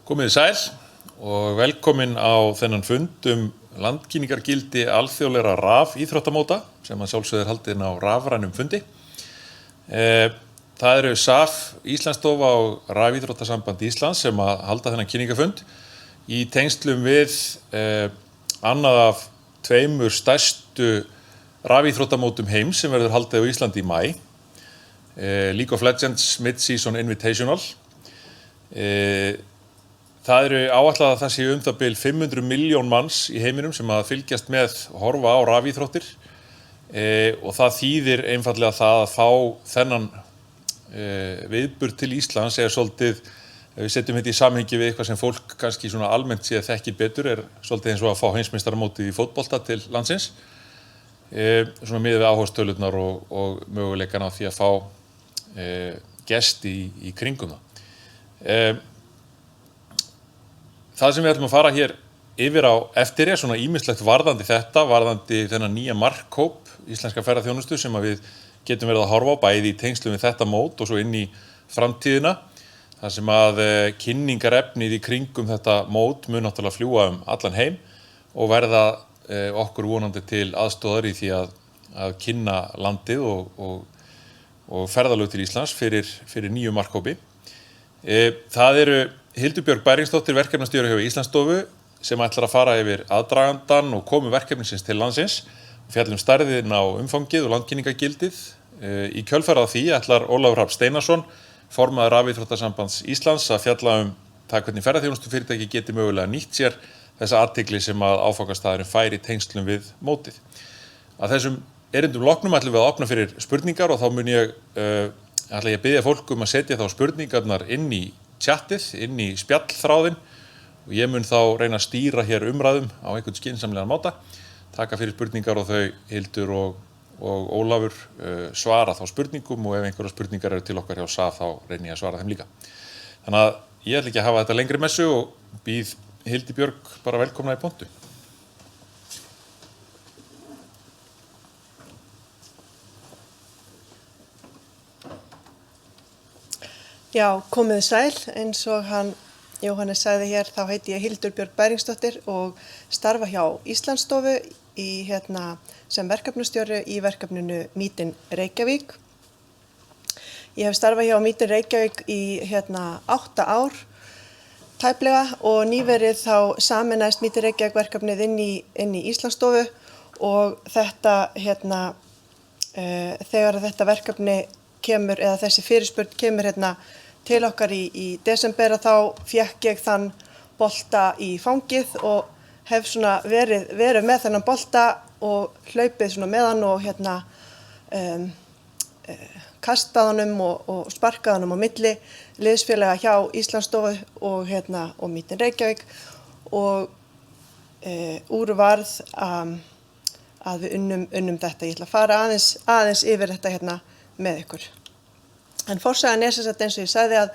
Komið sæl og velkomin á þennan fund landkynningargildi alþjóðlegra rafíþróttamóta sem að sjálfsögðu haldin á rafrænum fundi. Það eru SAF, Íslandsstofa og Rafíþróttasamband Íslands sem að halda þennan kynningafund í tengslum við annað af tveimur stærstu rafíþróttamótum heims sem verður haldið á Íslandi í maí. League of Legends Mid-Season Invitational. Það eru áætlað að það sé það bil 500 milljón manns í heiminum sem að fylgjast með og horfa á rafíþróttir og það þýðir einfallega það að fá þennan viðburð til Íslands svolítið, ef við setjum þetta í samhengi við eitthvað sem fólk kannski svona almennt sé að þekkir betur svolítið eins og að fá heimsmeistaramótið í fótbolta til landsins svona miðað við áhugastölurnar og möguleikann á því að fá gesti í kringum það. Það sem við ætlum að fara hér yfir á eftir svona ýmislegt varðandi þennan nýja markhóp íslenska ferðaþjónustu sem að við getum verið að horfa á bæði í tengslum við þetta mót og svo inn í framtíðina. Það sem að kynningarefnið í kringum þetta mót mun náttúrulega fljúga allan heim og verða okkur vonandi til aðstoðar í því að kynna landið og ferðalög til Íslands fyrir nýju markhópi. Það eru Hildur Björg Bæringsdóttir, verkefnastjóri hjá Íslandsstofu sem ætlar að fara yfir aðdragandann og komu verkefnisins til landsins og fjalla stærðin á umfangið og landkynningargildið. Í kjölfarið á því ætlar Ólafur Hrafn Steinarsson, formaður Rafíþróttasambands Íslands, að fjalla það hvernig ferðaþjónustufyrirtæki geti mögulega nýtt sér þessa athygli sem að áfangastaðurinn fær í tengslum við mótið. Að þessum erindum loknum ætlum við að opna fyrir spurningar og þá ætla ég að biðja fólk að setja þá spurningarnar inn í chatið, inn í spjallþráðinn og ég mun þá reyna að stýra hér umræðum á einhvern skynsamlegan máta, taka fyrir spurningar og þau Hildur og Ólafur svara þá spurningum og ef einhverjar spurningar eru til okkar hjá SAF þá reyni ég að svara þeim líka. Þannig að ég ætla ekki að hafa þetta lengri messu og býð Hildi Björg bara velkomna í pontu. Já, komið sæl, eins og Jóhannes sagði hér, þá heiti ég Hildur Björg Bæringsdóttir og starfa hjá Íslandsstofu sem verkefnastjóri í verkefninu Meet in Reykjavík. Ég hef starfað hjá Meet in Reykjavík í 8 ár tæplega og nýverið þá sameinaðist Meet in Reykjavík verkefnið inn í Íslandsstofu og þetta þegar þetta verkefni kemur eða þessi fyrirspurn kemur til okkar í desember þá fékk ég þann bolta í fangið og hef svona verið með þennan bolta og hlaupið svona með hann og kastað honum og sparkað honum á milli liðsfélaga hjá Íslandsstofu og Meet in Reykjavík og úr varð að við unnum þetta. Ég ætla að fara aðeins yfir þetta með ykkur. En forsagan sem sagt eins og ég sagði að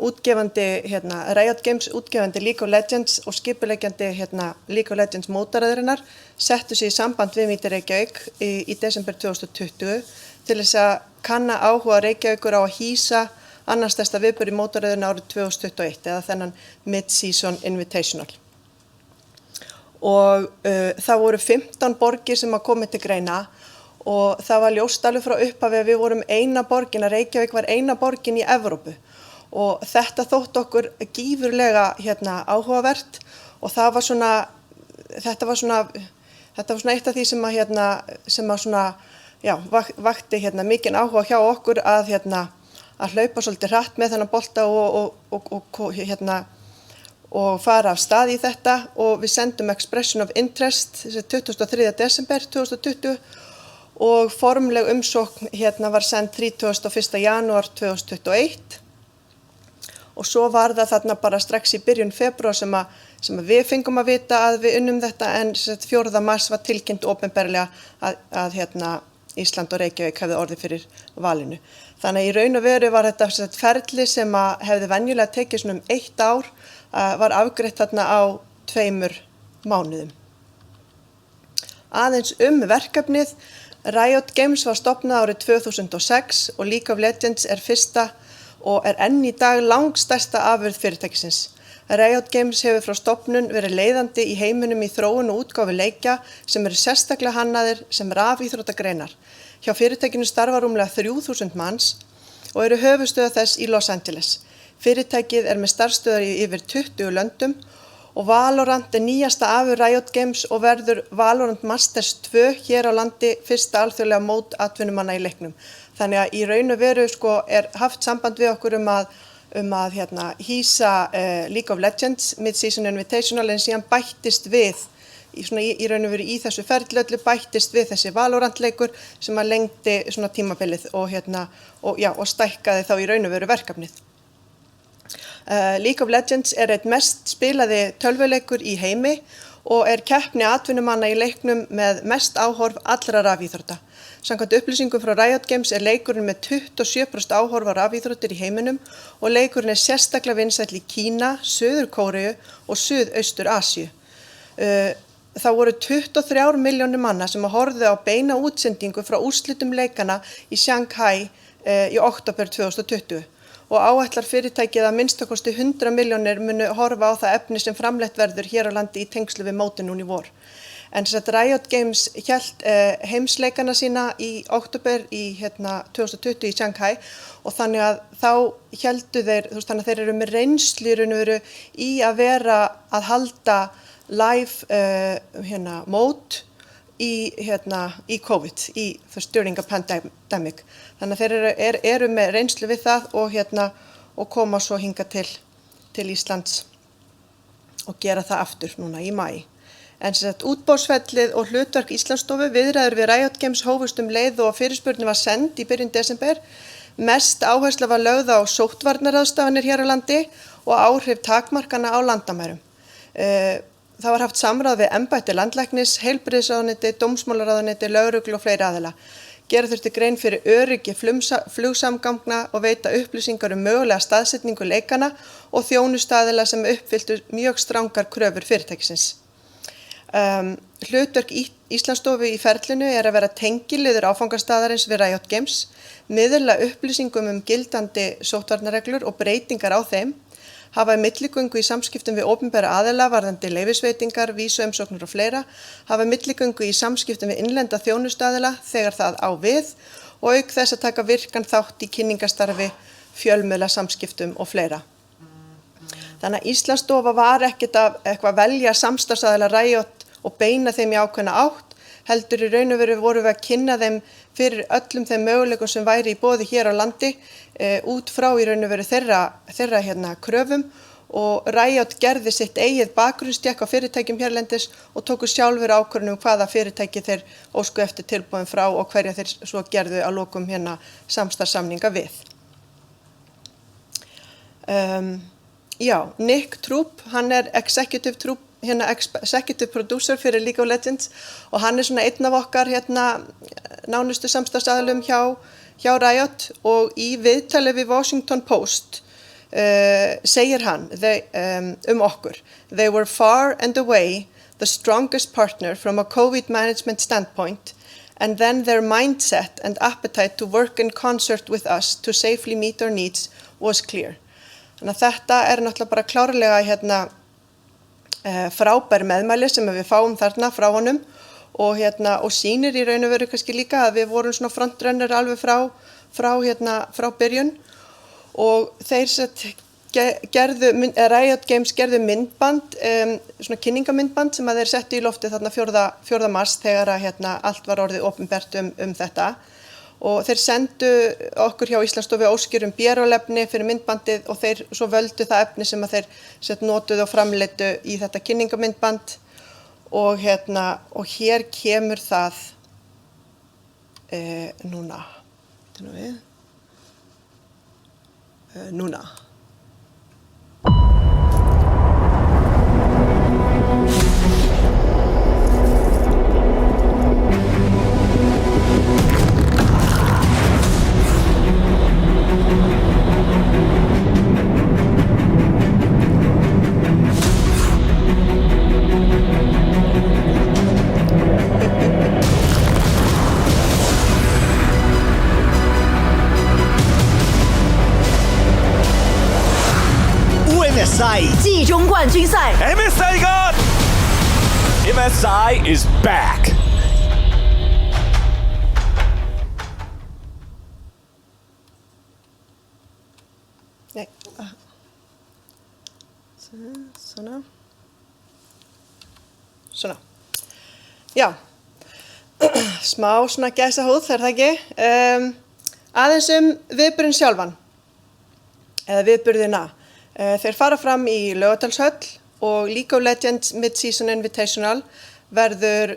útgefandi Riot Games, útgefandi League of Legends og skipuleggjandi League of Legends mótaraðurinnar settu sig í samband við Meet in Reykjavík í desember 2020 til þess að kanna áhuga Reykjavíkur á að hýsa annars stærsta viðburð í mótaraðurinnar árið 2021 eða þennan Mid-Season Invitational. Og það voru 15 borgir sem að koma til greina og það var ljóst alveg frá upphafi að við vorum eina borgin, að Reykjavík var eina borgin í Evrópu og þetta þótt okkur gífurlega áhugavert og þetta var svona eitt af því sem vakti mikinn áhuga hjá okkur að hlaupa svolítið hratt með þennan bolta og fara af stað í þetta og við sendum Expression of Interest 23. desember 2020 og formleg umsókn var send 31. janúar 2021 og svo var það þarna bara strax í byrjun febrúar sem að við fengum að vita að við unnum þetta en 4. mars var tilkynnt opinberlega að Ísland og Reykjavík hefði orðið fyrir valinu. Þannig að í raun og veru var þetta ferli sem að hefði venjulega tekið svona 1 ár var afgreitt þarna á 2 mánuðum. Aðeins verkefnið. Riot Games var stofnað árið 2006 og League of Legends fyrsta og enn í dag langstærsta afurð fyrirtækisins. Riot Games hefur frá stofnun verið leiðandi í heiminum í þróun og útgáfu leikja sem eru sérstaklega hannaðir sem rafíþróttagreinar. Hjá fyrirtækinu starfa rúmlega 3000 manns og eru höfuðstöðvar þess í Los Angeles. Fyrirtækið með starfsstöðvar í yfir 20 löndum og Valorant nýjasta afurð Riot Games og verður Valorant Masters 2 hér á landi fyrsta alþjóðlega mót atvinnumanna í leiknum. Þannig að í raun og veru haft samband við okkur um að hýsa League of Legends Mid-Season Invitational en síðan bættist við í raun og veru í þessu ferli öllu bættist við þessi Valorant leikur sem að lengdi tímabilið og stækkaði þá í raun og veru verkefnið. League of Legends einn mest spilaði tölvuleikur í heimi og keppni atvinnumanna í leiknum með mest áhorf allra rafíþrótta. Samkvæmt upplýsingum frá Riot Games leikurinn með 27% áhorf á rafíþróttir í heiminum og leikurinn sérstaklega vinsæll í Kína, Suður-Kóreu og Suðaustur-Asíu. Það voru 23 milljónir manna sem horfðu á beina útsendingu frá úrslitum leikana í Shanghai í október 2020 og áætlar fyrirtækið að minnstakosti 100 milljónir munu horfa á það efni sem framleitt verður hér á landi í tengslu við mótin núna í vor. En Riot Games hélt heimsleikana sína í október í 2020 í Shanghai og þannig að þá héldu þannig að þeir eru með reynslu í að vera að halda live mót í COVID, during a pandemic. Þannig að þeir eru með reynslu við það og koma svo hingað til Íslands og gera það aftur núna í maí. En útboðsferlið og hlutverk Íslandsstofu viðræður við Riot Games hófust leið og fyrirspurnin var send í byrjun desember. Mest áhersla var lögð á sóttvarnaráðstafanir hér á landi og áhrif takmarkana á landamærum. Það var haft samráð við embætti landlæknis, heilbrigðisráðuneyti, dómsmálaráðuneyti, lögreglu og fleiri aðila. Gera þurfti grein fyrir öryggi flugsamgangna og veita upplýsingar mögulega staðsetningu leikana og þjónustaðila sem uppfylltu mjög strangar kröfur fyrirtækisins. Hlutverk Íslandsstofu í ferlinu að vera tengiliður áfangastaðarins við Riot Games, miðla upplýsingum gildandi sóttvarnareglur og breytingar á þeim, hafa milligöngu í samskiptum við opinbera aðila varðandi leyfisveitingar, vísuumsóknir og fleira, hafa milligöngu í samskiptum við innlenda þjónustaðila þegar það á við og auk þess að taka virkan þátt í kynningastarfi, fjölmiðla samskiptum og fleira. Þannig að Íslandsstofa var ekkert að velja samstarfsaðila Riot og beina þeim í ákveðna átt, heldur í raun og veru vorum við að kynna þeim fyrir öllum þeim möguleikum sem væri í boði hér á landi út frá í raun og veru þeirra kröfum og Riot gerði sitt eigið bakgrunnstékk á fyrirtækjum hérlendis og tóku sjálfur ákvörðun hvaða fyrirtæki þeir ósku eftir tilboðum frá og hverja þeir svo gerðu að lokum samstarfssamninga við. Nick Troop, hann executive producer fyrir League of Legends og hann einn af okkar nánustu samstarfsaðilum hjá Riot og í viðtali við Washington Post segir hann okkur: They were far and away the strongest partner from a COVID management standpoint and then their mindset and appetite to work in concert with us to safely meet our needs was clear. Þannig að þetta náttúrulega bara klárlega frábær meðmæli sem við fáum þarna frá honum og sýnir í raun og veru kannski líka að við vorum svona frontrunner alveg frá byrjun og þeir Riot Games gerðu myndband, svona kynningamyndband sem þeir settu í loftið þarna 4. mars þegar allt var orðið opinbert þetta. Og þeir sendu okkur hjá Íslandsstofu óskir BRO-efni fyrir myndbandið og þeir svo völdu það efni sem þeir notuðu og framleiddu í þetta kynningamyndband og hér kemur það núna. MSI 季中冠军赛 MSI 가 MSI is back. Nei, svona. Já, smá svona gæsahúð, það ekki. Aðeins viðburðinn sjálfan, eða viðburðina. Þeir fara fram í Laugardalshöll og League of Legends Mid-Season Invitational verður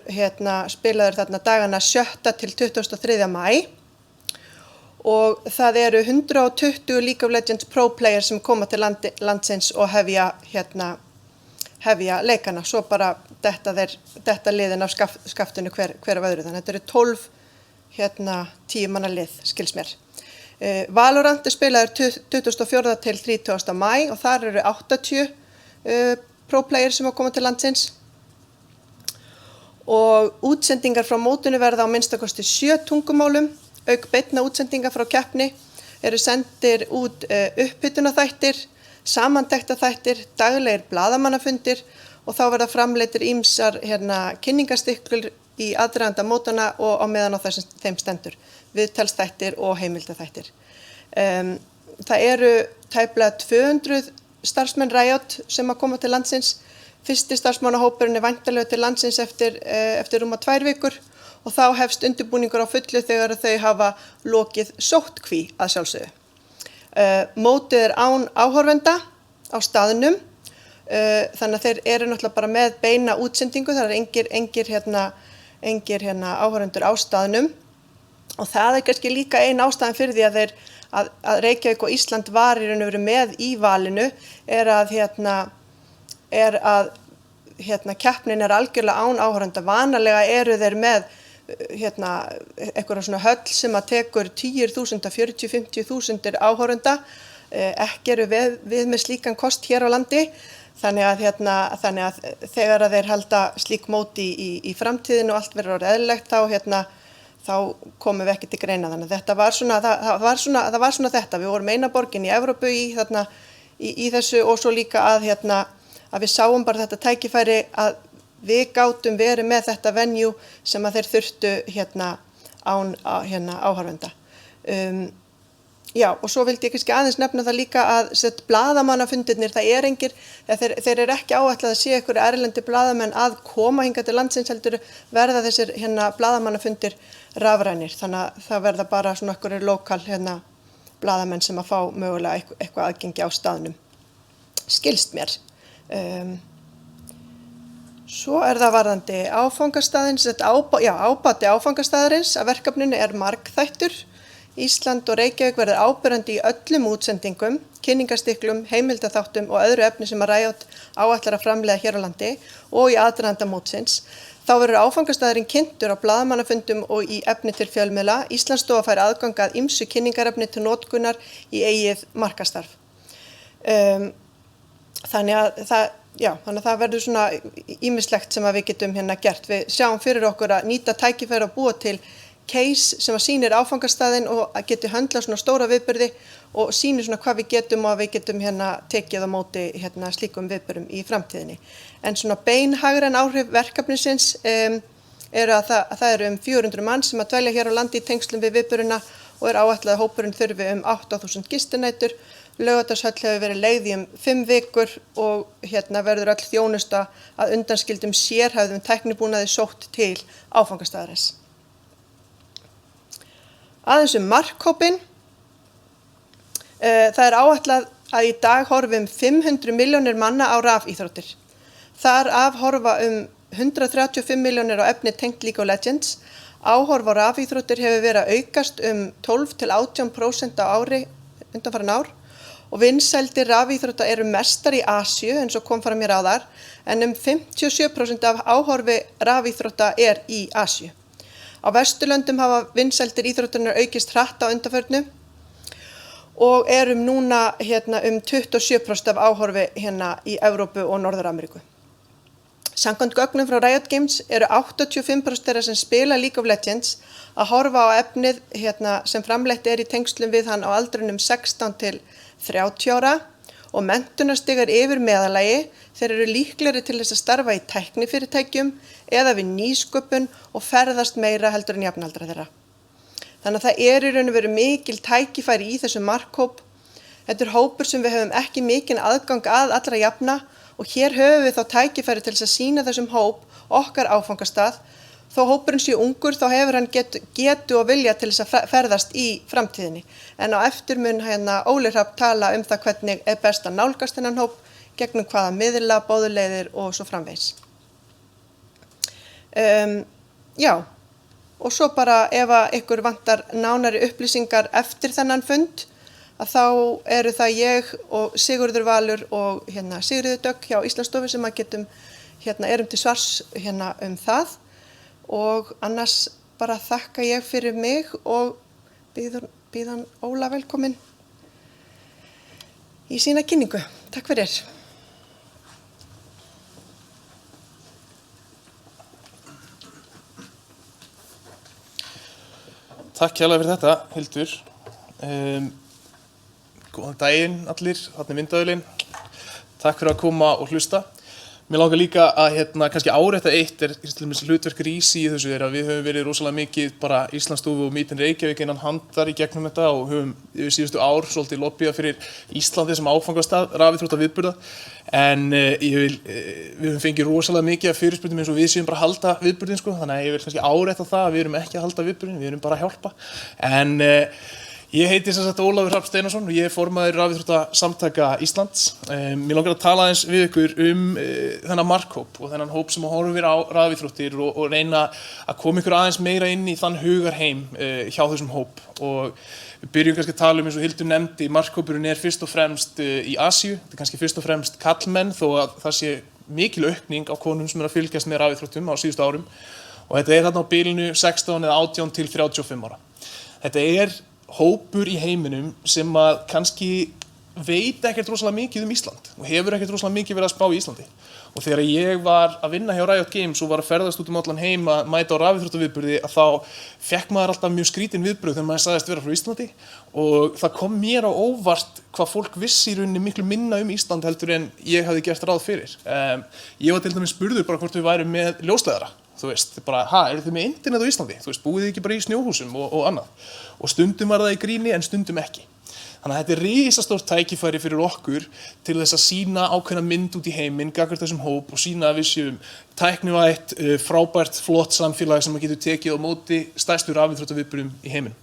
spilaður þarna dagana 7. til 23. maí. Og það eru 120 League of Legends Pro Players sem koma til landsins og hefja leikana. Svo bara detta liðin af skaftinu hver af öðru. Þannig þetta eru 12 10 manna lið, skils mér. Valorant spilaður 24. til 30. maí og þar eru 80 Pro Players sem koma til landsins. Og útsendingar frá mótinu verða á minnstakosti 7 tungumálum. Auk beinna útsendingar frá keppni eru sendir út upphitunaþættir, samantektarþættir, daglegir blaðamannafundir og þá verða framleiddir ýmsar kynningarstykkul í aðdraganda mótana og á meðan á þeim stendur, viðtalsþættir og heimildaþættir. Það eru tæplega 200 starfsmenn Riot sem að koma til landsins. Fyrsti starfsmannahópurinn væntanlegur til landsins eftir rúma 2 vikur. Og þá hefst undirbúningur á fullu þegar þau hafa lokið sóttkví að sjálfsögðu. Mótið án áhorfenda á staðnum, þannig að þeir eru náttúrulega bara með beina útsendingu, það engir áhorfendur á staðnum. Og það kannski líka ein ástæðan fyrir því að Reykjavík og Ísland var í raun og veru með í valinu, keppnin algjörlega án áhorfenda. Vanalega eru þeir með eitthvað svona höll sem að tekur 10.000, 40-50.000 áhorfenda. Ekki eru við með slíkan kost hér á landi, þannig að þegar að þeir halda slík mót í framtíðinu og allt verður eðlilegt þá komum við ekki til greina. Þannig að þetta það var svona þetta. Við vorum eina borgin í Evrópu í þessu og svo líka að við sáum bara þetta tækifæri að við gátum verið með þetta venue sem að þeir þurftu án áhorfenda. Já, og svo vildi ég kannski aðeins nefna það líka að blaðamannafundirnir, þeir eru ekki áætlað að sé einhverju erlendi blaðamenn að koma hingað til landsins, heldur verða þessir blaðamannafundir rafrænir. Þannig að það verða bara svona einhverju lokal blaðamenn sem að fá mögulega eitthvað aðgengi á staðnum. Skilst mér. Svo það varðandi áfangastaðins, ábati áfangastaðarins að verkefninu margþættur. Ísland og Reykjavík verður áberandi í öllum útsendingum, kynningarstyklum, heimildaþáttum og öðru efni sem að Riot áætlar að framleiða hér á landi og í aðdraganda mótsins. Þá verður áfangastaðurinn kynntur á blaðamannafundum og í efni til fjölmiðla. Íslandsstofa fær aðgang að ýmsu kynningarefni til notkunar í eigið markaðsstarf. Þannig að það verður svona ýmislegt sem að við getum gert. Við sjáum fyrir okkur að nýta tækifæri og búa til case sem að sýnir áfangastaðinn og að geti höndla svona stóra viðburði og sýnir svona hvað við getum og að við getum tekið á móti slíkum viðburðum í framtíðinni. En svona beinhagræn áhrif verkefnisins eru að það eru 400 mann sem að dvelja hér á landi í tengslum við viðburðina og áætlað að hópurinn þurfi 8.000 gistinætur. Laugardalshöll hefur verið leigð í 5 vikur og verður öll þjónusta að undanskildum sérhæfðum tæknibúnaði sótt til áfangastaðarins. Aðeins markhópinn. Það áætlað að í dag horfi 500 milljónir manna á rafíþróttir. Þar af horfa 135 milljónir á efni tengt League of Legends. Áhorf á rafíþróttir hefur verið að aukast 12-18% á ári undanfarin ár. Og vinsældir rafíþrótta eru mestar í Asíu eins og kom fram hér áðar, en 57% af áhorfi rafíþrótta í Asíu. Á Vesturlöndum hafa vinsældir íþróttarinnar aukist hratt á undanförnu og núna 27% af áhorfi í Evrópu og Norður-Ameríku. Samkvæmt gögnum frá Riot Games eru 85% þeirra sem spila League of Legends að horfa á efnið sem framleitt í tengslum við hann á aldrinum 16 til 30 ára og menntunarstig yfir meðalagi, þeir eru líklegri til þess að starfa í tæknifyrirtækjum eða við nýsköpun og ferðast meira heldur en jafnaldra þeirra. Þannig að það í raun og veru mikil tækifæri í þessum markhóp. Þetta hópur sem við höfum ekki mikinn aðgang að allra jafna og hér höfum við þá tækifæri til þess að sýna þessum hóp okkar áfangastað. Þó hópurinn sé ungur þá hefur hann getu og vilja til þess að ferðast í framtíðinni. En á eftir mun Óli Hrafn tala það hvernig best að nálgast þennan hóp, gegnum hvaða miðla, boðleiðir og svo framvegis. Já, og svo bara ef ykkur vantar nánari upplýsingar eftir þennan fund, að þá eru það ég og Sigurður Valur og Sigríður Dögg hjá Íslandsstofu sem að getum erum til svars það. Og annars bara þakka ég fyrir mig og býðan Óla velkomin í sína kynningu. Takk fyrir. Takk kærlega fyrir þetta, Hildur. Góðan daginn allir, þarna myndaðurinn. Takk fyrir að koma og hlusta. Mér langar líka að kannski árétta eitt til dæmis hlutverk Rísi í þessu að við höfum verið rosalega mikið bara Íslandsstofu og Meet in Reykjavík innan handar í gegnum þetta og höfum yfir síðustu ár svolítið lobbíað fyrir Íslandi sem áfangastað rafíþróttaviðburða. En við höfum fengið rosalega mikið af fyrirspurnum eins og við séum bara að halda viðburðin þannig að ég vil kannski árétta það að við erum ekki að halda viðburðin, við erum bara að hjálpa. En ég heiti sem sagt Ólafur Hrafn Steinarsson og ég formaður Rafíþróttasamtaka Íslands. Mér langar að tala aðeins við ykkur þennan markhóp og þennan hóp sem horfir á rafíþróttir og reyna að koma ykkur aðeins meira inn í þann hugarheim hjá þessum hóp. Og við byrjum kannski að tala eins og Hildur nefndi, markhópurinn fyrst og fremst í Asíu. Þetta kannski fyrst og fremst karlmenn þó að það sé mikil aukning á konum sem að fylgjast með rafíþróttum á síðustu árum. Og þetta þarna á bilinu 16 eða 18 til 35 ára. Þetta hópur í heiminum sem að kannski veit ekkert rosalega mikið Ísland og hefur ekkert rosalega mikið verið að spá í Íslandi. Og þegar ég var að vinna hjá Riot Games og var að ferðast út allan heim að mæta á rafíþróttaviðburði að þá fekk maður alltaf mjög skrítin viðbrögð þegar maður sagðist vera frá Íslandi og það kom mér á óvart hvað fólk vissi í rauninni miklu minna Ísland heldur en ég hafði gert ráð fyrir. Ég var til dæmis spurður bara hvort við værum með ljósleiðara. Þú veist, bara, eru þið með internet á Íslandi? Þú veist, búið þið ekki bara í snjóhúsum og annað. Og stundum var það í gríni en stundum ekki. Þannig að þetta risastórt tækifæri fyrir okkur til þess að sýna ákveðna mynd út í heiminn, gagnvart þessum hóp og sýna að við séum tæknivætt, frábært, flott samfélag sem getur tekið á móti stærstu rafíþróttaviðburðum í heiminn.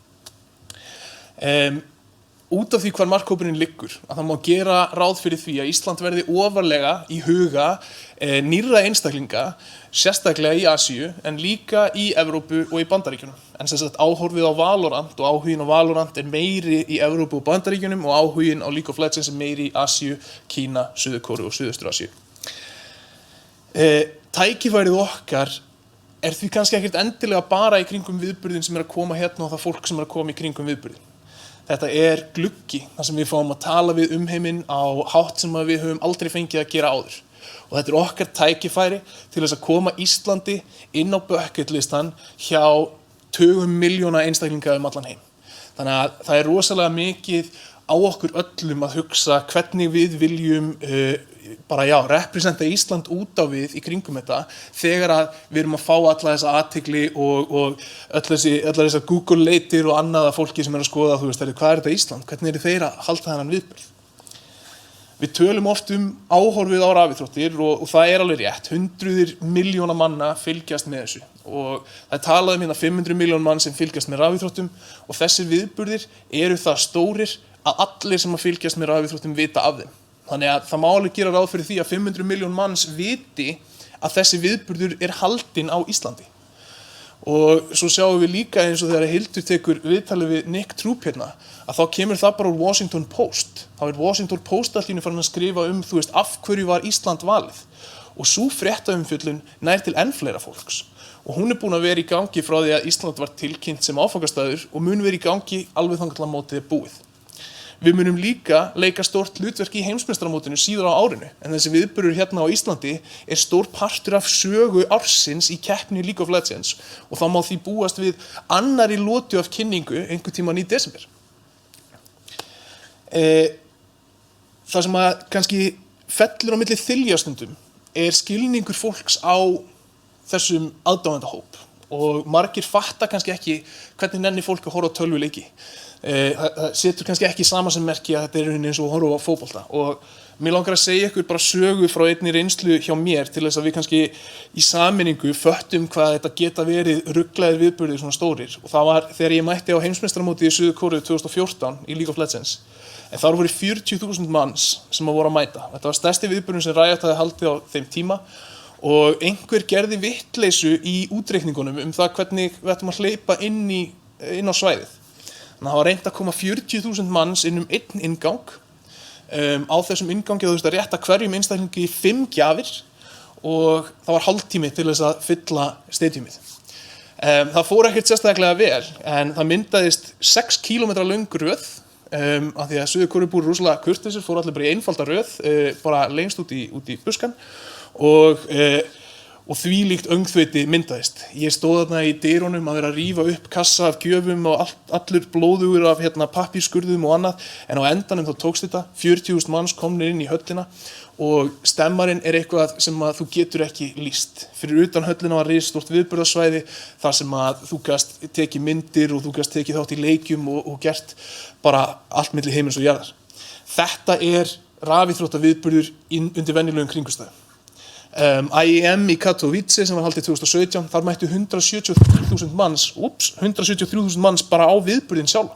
Út af því hvar markhópurinn liggur, að það má gera ráð fyrir því að Ísland verði ofarlega í huga nýrra einstaklinga, sérstaklega í Asíu, en líka í Evrópu og í Bandaríkjunum. En sem sagt áhorfið á Valorant og áhugin á Valorant meiri í Evrópu og Bandaríkjunum og áhugin á League of Legends meiri í Asíu, Kína, Suður-Kóreu og Suðaustur-Asíu. Tækifærið okkar því kannski ekkert endilega bara í kringum viðburðin sem að koma hérna og það fólk sem að koma í kringum viðburðin. Þetta gluggi, þar sem við fáum að tala við heiminn á hátt sem við höfum aldrei fengið að gera áður. Og þetta okkar tækifæri til þess að koma Íslandi inn á bucketlistan hjá tugum milljóna einstaklinga allan heim. Þannig að það rosalega mikið á okkur öllum að hugsa hvernig við viljum representa Ísland út á við í kringum þetta þegar að við erum að fá alla þessa athygli og allar þessar Google-leitir og annað af fólki sem að skoða, þú veist, hvað þetta Ísland? Hvernig eru þeir að halda þennan viðburð? Við tölum oft áhorfið á rafíþróttir og það alveg rétt, hundruðir milljóna manna fylgjast með þessu og það talað hérna 500 milljón mann sem fylgjast með rafíþróttum og þessir viðburðir eru það stórir að allir sem að fylgjast með rafíþróttum vita af þeim. Þannig að það má alveg gera ráð fyrir því að 500 milljón manns viti að þessi viðburður haldinn á Íslandi. Og svo sjáum við líka eins og þegar Hildur tekur viðtalið við Nick Troop hérna, að þá kemur það bara úr Washington Post. Þá Washington Post allir farin að skrifa þú veist, af hverju var Ísland valið. Og sú fréttaumfjöllun nær til enn fleira fólks. Og hún búin að vera í gangi frá því að Ísland var tilkynnt sem áfangastaður og mun vera í gangi alveg þangað til mótið búið. Við munum líka leika stórt hlutverk í heimsmeistaramótinu síðar á árinu, en þessi viðburður hérna á Íslandi stór partur af sögu ársins í keppni League of Legends og þá má því búast við annarri lotu af kynningu einhvern tímann í desember. það sem að kannski fellur á milli þiljastundum skilningur fólks á þessum aðdáendahóp og margir fatta kannski ekki hvernig nenni fólk að horfa á tölvuleiki. Það setur kannski ekki samansemmerki að þetta eins og að horfa á fótbolta og mér langar að segja ykkur bara sögu frá einni reynslu hjá mér til þess að við kannski í sameiningu föttum hvað þetta geta verið ruglaðir viðburðir svona stórir og það var þegar ég mætti á heimsmeistaramótið í Suður Kóreu 2014 í League of Legends en þar voru 40.000 manns sem voru að mæta. Þetta var stærsti viðburðurinn sem Riot hafði haldið á þeim tíma og einhver gerði vittleysu í útreikningunum það hvernig við ættum að hleypa inn á svæðið. Þannig að það var reynt að koma 40.000 manns inn einn inngang. Á þessum inngangi þú veist að rétta hverjum einstaklingi 5 gjafir og það var hálftími til þess að fylla stadiumið. Það fór ekkert sérstaklega vel en það myndaðist 6 kílómetra löng röð af því að Suður Kóreu rosalega kurteisir fóru allir bara í einfalda röð bara lengst út í buskan og þvílíkt öngþveiti myndaðist. Ég stóð þarna í dyrunum að vera að rífa upp kassa af gjöfum og allur blóðugur af pappírskurðum og annað en á endanum þá tókst þetta 40.000 manns komnir inn í höllina og stemmarinn eitthvað sem að þú getur ekki lýst. Fyrir utan höllina var risastórt viðburðarsvæði þar sem að þú gast tekið myndir og þú gast tekið þátt í leikjum og gert bara allt milli heimins og jarðar. Þetta rafíþróttaviðburður undir venjulegum kringumstæðum. IEM í Katowice sem var haldið 2017 þar mættu 173.000 manns bara á viðburðin sjálf.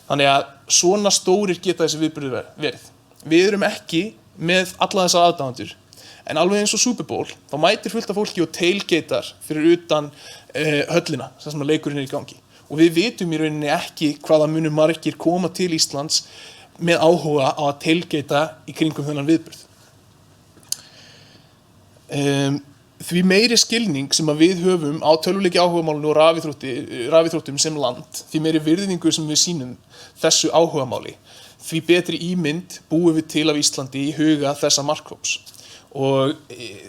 Þannig að svona stórir geta þessi viðburðir verið. Við erum ekki með alla þessa aðdáendur en alveg eins og Super Bowl þá mætir fullt af fólki og tailgatear fyrir utan höllina þar sem leikurinn í gangi og við vitum í rauninni ekki hvaða munu margir koma til Íslands með áhuga á að tailgata í kringum þennan viðburð. Því meiri skilning sem að við höfum á tölvuleiki áhugamálinu og rafíþróttum sem land, því meiri virðingu sem við sýnum þessu áhugamáli, því betri ímynd búum við til af Íslandi í huga þessa markhóps. Og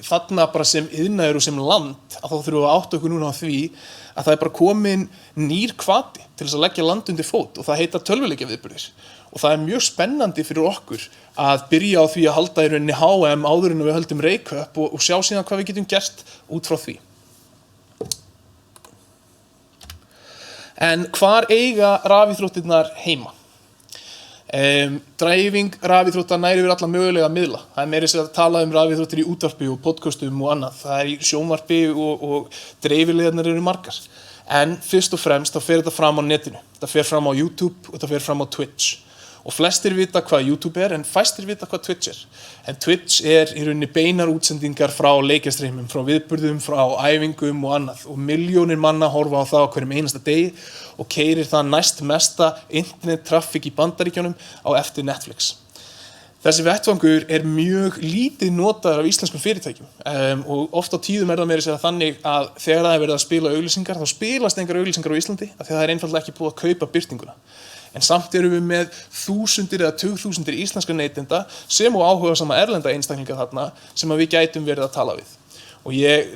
þarna bara sem iðnaður og sem land að þá þurfum við að átta okkur núna á því að það bara komin nýr hvati til þess að leggja land undir fót og það heita tölvuleikjaviðburðir. Og það mjög spennandi fyrir okkur að byrja á því að halda í rauninni HM áður en við höldum Reykjöp og sjá síðan hvað við getum gert út frá því. En hvar eiga rafíþróttirnar heima? Dreifing rafíþrótta nær yfir alla mögulega miðla. Það meira að tala rafíþróttir í útvarpi og podcastum og annað. Það í sjónvarpi og dreifileiðarnar eru margar. En fyrst og fremst þá fer þetta fram á netinu. Það fer fram á YouTube og það fer fram á Twitch. Og flestir vita hvað YouTube en fæstir vita hvað Twitch En Twitch í rauninni beinar útsendingar frá leikjastreymum, frá viðburðum, frá æfingum og annað. Og milljónir manna horfa á það á hverjum einasta degi og keyrir það næst mesta internettraffík í Bandaríkjunum á eftir Netflix. Þessi vettvangur mjög lítið notaður af íslenskum fyrirtækjum og oft á tíðum það meira að segja þannig að þegar það verið að spila auglýsingar þá spilast engar auglýsingar á Íslandi af því að það einfaldlega ekki búið að kaupa birtinguna. En samt erum við með þúsundir eða tugþúsundir íslenska neytenda sem og áhugasama erlenda einstaklinga þarna sem að við gætum verið að tala við. Og ég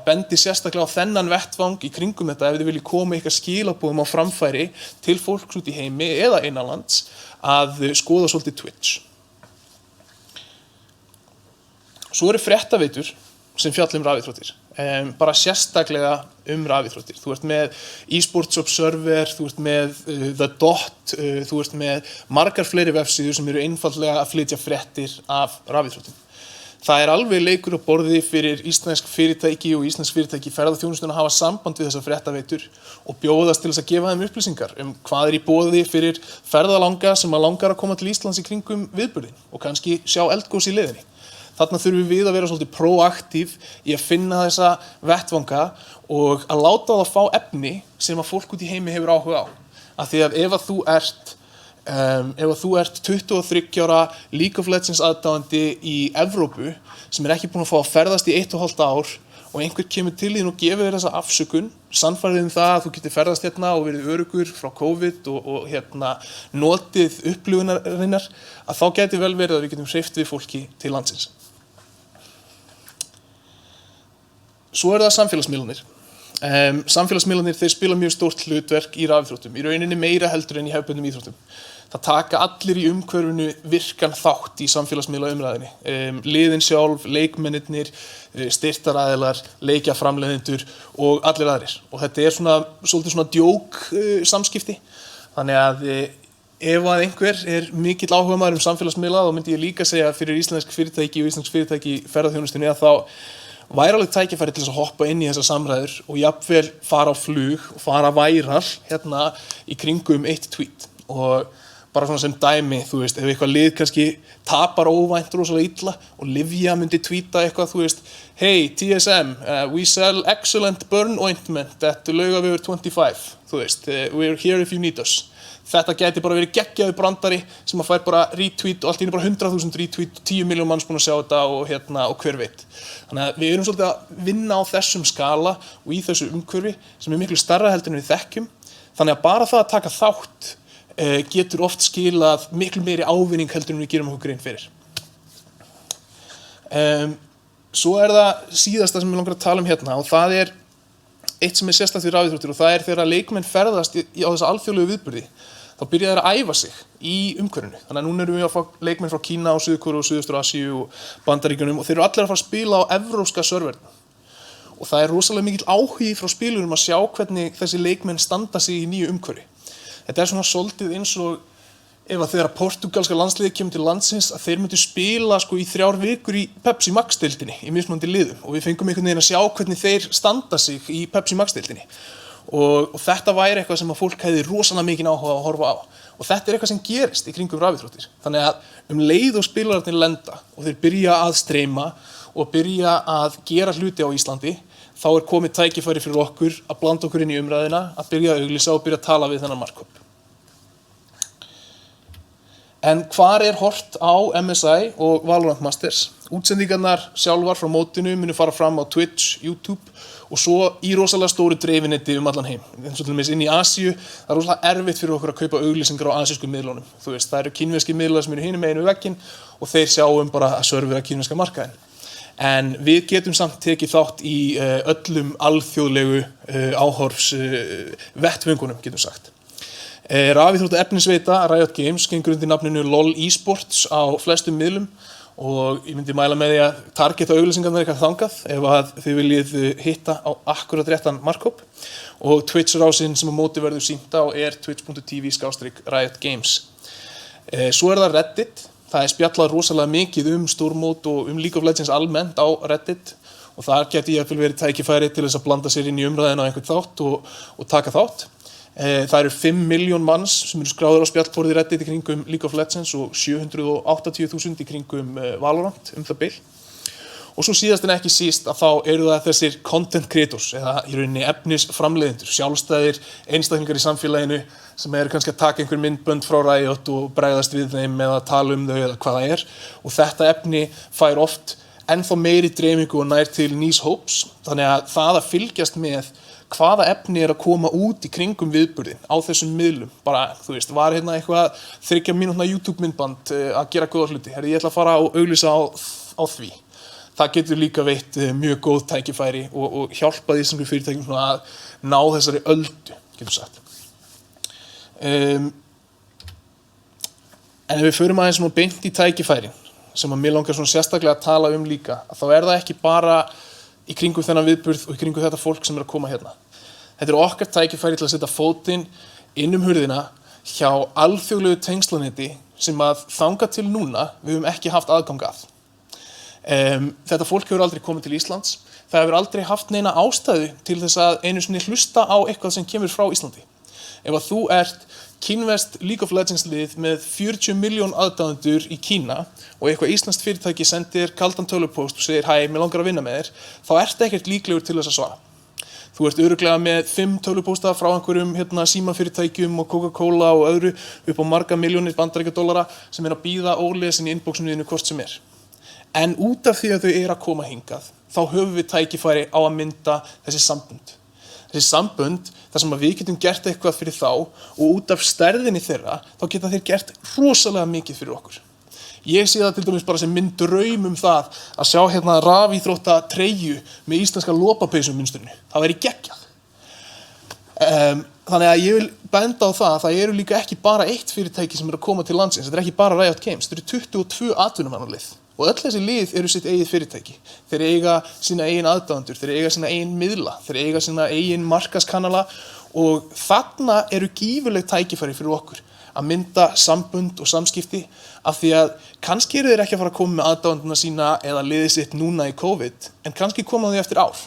bendi sérstaklega á þennan vettvang í kringum þetta ef þið viljið koma ykkar skilaboðum á framfæri til fólks út í heimi eða innanlands að skoða svolítið Twitch. Svo fréttaveitur sem fjalla rafíþróttir, bara sérstaklega rafíþróttir. Þú ert með eSports Observer, þú ert með The Dot, þú ert með margar fleiri vefsíður sem eru einfaldlega að flytja fréttir af rafíþróttum. Það alveg leikur á borði fyrir íslensk fyrirtæki og íslensk fyrirtæki í ferðaþjónustuna að hafa samband við þessar fréttaveitur og bjóðast til þess að gefa þeim upplýsingar hvað í boði fyrir ferðalanga sem að langar að koma til Íslands í kringum viðburðin og kannski sjá eldgos í leiðinni. Þarna þurfum við að vera svolítið proaktív í að finna þessa vettvanga og að láta það fá efni sem að fólk út í heimi hefur áhuga á. Af því að ef þú ert 23 ára League of Legends aðdáandi í Evrópu sem ekki búin að fá að ferðast í 1,5 ár og einhver kemur til þín og gefur þér þessa afsökun, sannfærið það að þú getur ferðast hérna og verið öruggur frá COVID og notið upplifunarinnar, að þá gæti vel verið að við getum hreyft við fólki til landsins. Svo það samfélagsmiðlarnir. Samfélagsmiðlarnir þeir spila mjög stórt hlutverk í rafíþróttum, í rauninni meira heldur en í hefðbundnum íþróttum. það taka allir í umhverfinu virkan þátt í samfélagsmiðla umræðinni. Liðin sjálf, leikmennirnir, styrktaraðilar, leikjaframleiðendur og allir aðrir. Og þetta svolítið svona djók samskipti. Þannig að ef að einhver mikill áhugamaður samfélagsmiðla, þá myndi ég líka segja fyrir íslensk fyrirtæki og íslensk fyrirtæki í ferðaþjónustunni að þá væri alveg tækifæri til þess að hoppa inn í þessar samræður og jafnvel fara á flug og fara væral hérna í kringum eitt tweet. Og bara svona sem dæmi, þú veist, ef eitthvað lið kannski tapar óvænt rosalega illa og Livia myndi tweeta eitthvað, þú veist, hey TSM, we sell excellent burn ointment at Laugavegur 25, þú veist, we're here if you need us. Þetta gæti bara verið geggjaður brandari sem að fær bara retweet og allt í einu bara 100.000 retweet, 10 miljón manns búin að sjá þetta og hver veit. Þannig að við erum svolítið að vinna á þessum skala og í þessu umhverfi sem miklu stærra heldur en við þekkjum. Þannig að bara það að taka þátt getur oft skilað miklu meiri ávinning heldur en við gerum okkur grein fyrir. Svo það síðasta sem ég langar að tala um hérna og það eitt sem sérstakt við rafíþróttir og það þegar leikmenn ferðast á þessa alþjóðlegu viðburði. Þá byrja þeir að æfa sig í umhverfinu. Þannig að núna erum við að fá leikmenn frá Kína og Suður-Kóreu og Suðaustur-Asíu og Bandaríkjunum og þeir eru allir að fara að spila á evrópska serverna. Og það rosalega mikill áhugi frá spilurum að sjá hvernig þessi leikmenn standa sig í nýju umhverfi. Þetta svona svolítið eins og ef að þegar portugalska landsliðið kemur til landsins að þeir myndu spila í 3 vikur í Pepsi Max-deildinni í mismunandi liðum og við fengum einhvern veginn að sjá hvernig þeir standa sig í Pepsi Max-deildinni. Og þetta væri eitthvað sem að fólk hefði rosalega mikinn áhuga að horfa á. Og þetta eitthvað sem gerist í kringum rafíþróttir. Þannig að leið og spilararnir lenda og þeir byrja að streyma og byrja að gera hluti á Íslandi, þá komið tækifæri fyrir okkur að blanda okkur inn í umræðina, að byrja að auglýsa og byrja að tala við þennan markhóp. En hvar horft á MSI og Valorant Masters? Útsendingarnar sjálfar frá mótinu munu fara fram á Twitch, YouTube og svo í rosalega stóru dreifinetti allan heim. Eins og til dæmis inn í Asíu, það rosalega erfitt fyrir okkur að kaupa auglýsingar á asísku miðlunum. Þú veist, það eru kínverski miðlar sem eru hinum megin við vegginn og þeir sjáum bara að servera kínverska markaðinn. En við getum samt tekið þátt í öllum alþjóðlegu áhorfs vettföngunum, getum sagt. Rafíþrótta efnisveita Riot Games gengur undir nafninu LOL Esports á flestum miðlum og ég myndi mæla með því að targeta auglýsingarnar eitthvað þangað ef að þið viljið hitta á akkurat réttan markhóp og Twitch-rásinn sem á móti verður sýnt á twitch.tv/Riot Games. Svo það Reddit, það spjallað rosalega mikið stórmót og League of Legends almennt á Reddit og þar geti ég verið tækifæri til þess að blanda sér inn í umræðina á einhvern þátt og taka þátt. Það eru 5 miljón manns sem eru skráður á spjallborði Reddit í kringum League of Legends og 780.000 í kringum Valorant það bil. Og svo síðast en ekki síst að þá eru það þessir content creators eða í rauninni efnisframleiðendur, sjálfstæðir einstaklingar í samfélaginu sem eru kannski að taka einhver myndbönd frá Riot og bregðast við þeim eða tala þau eða hvað það og þetta efni fær oft ennþá meiri dreifingu og nær til nýs hóps þannig að það að fylgjast með hvaða efni að koma út í kringum viðburðin á þessum miðlum. Bara, þú veist, var eitthvað 3 mínútna YouTube-myndband að gera góða hluti. Ég ætla að fara og auglýsa á því. Það getur líka veitt mjög góð tækifæri og hjálpa því sem fyrirtækjum að ná þessari öldu, getur sagt. En ef við förum aðeins beint í tækifærin, sem að mér langar sérstaklega að tala líka, þá það ekki bara í kringum þennan viðburð og í kringum þetta fólk sem að koma hérna. Þetta okkar tækifæri til að setja fótinn inn hurðina hjá alþjóðlegu tengslanetti sem að þangað til núna við höfum ekki haft aðgang að. Þetta fólk hefur aldrei komið til Íslands. Það hefur aldrei haft neina ástæðu til þess að einu sinni hlusta á eitthvað sem kemur frá Íslandi. Ef að þú ert kínverskt League of Legends lið með 40 miljón aðdáendur í Kína og eitthvað íslenskt fyrirtæki sendir kaldan tölvupóst og segir hæ, mér langar að vinna með þér, þá ert ekkert líklegur til þess að svara. Þú ert örugglega með 5 tölvupósta frá einhverjum símafyrirtækjum og Coca-Cola og öðru upp á marga milljónir bandaríkjadollara sem að bíða ólesin í inboxinu þínu hvort sem En út af því að þau að koma hingað, þá höfum við tækifæri á að mynda þessi sambönd. Þessi sambönd, þar sem að við getum gert eitthvað fyrir þá og út af stærðinni þeirra, þá geta þeir gert rosalega mikið fyrir okkur. Ég sé það til dæmis bara sem minn draum það að sjá rafíþrótta treyju með íslenska lopapeysumunsturinu. Það væri geggjað. Þannig að ég vil benda á það að það eru líka ekki bara eitt fyrirtæki sem að koma til landsins. Þetta ekki bara Riot Games, þetta eru 22 atvinnumannalið. Og öll þessi lið eru sitt eigið fyrirtæki. Þeir eiga sína eigin aðdáendur, þeir eiga sína eigin miðla, þeir eiga sína eigin markaðskanala og þarna eru gífurleg tækifæri fyrir okkur að mynda sambönd og samskipti af því að kannski eru þeir ekki að fara að koma með aðdáenduna sína eða liðið sitt núna í COVID, en kannski koma þau eftir ár.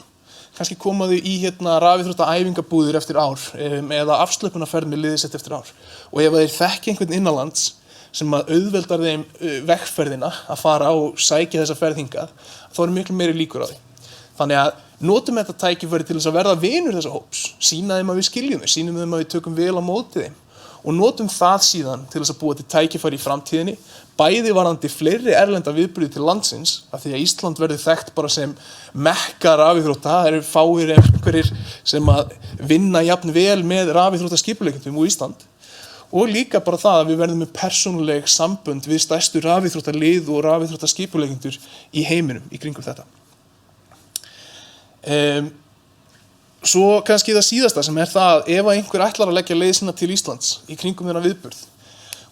Kannski koma þau í rafíþróttaæfingabúðir eftir ár eða afslöpunarferð með liðið sitt eftir ár. Og ef þeir þekki einhvern innanlands sem að auðveldar þeim vegferðina að fara og sækja þessa ferð hingað, þá eru miklu meiri líkur á því. Þannig að notum þetta tækifæri til þess að verða vinur þessa hóps, sýna þeim að við skiljum þeim, sýnum þeim að við tökum vel á móti þeim og notum það síðan til þess að búa til tækifæri í framtíðinni, bæði varðandi fleiri erlenda viðburði til landsins, af því að Ísland verður þekkt bara sem mekka rafíþrótta, það eru fáir einhverjir sem að vinna jafn vel með rafíþróttaskipuleikendum úr Ísland. Og líka bara það að við verðum með persónuleg sambönd við stærstu rafíþróttalið og rafíþróttaskipuleikendur í heiminum í kringum þetta. Svo kannski það síðasta sem það að ef einhver ætlar að leggja leið sína til Íslands í kringum þennan viðburð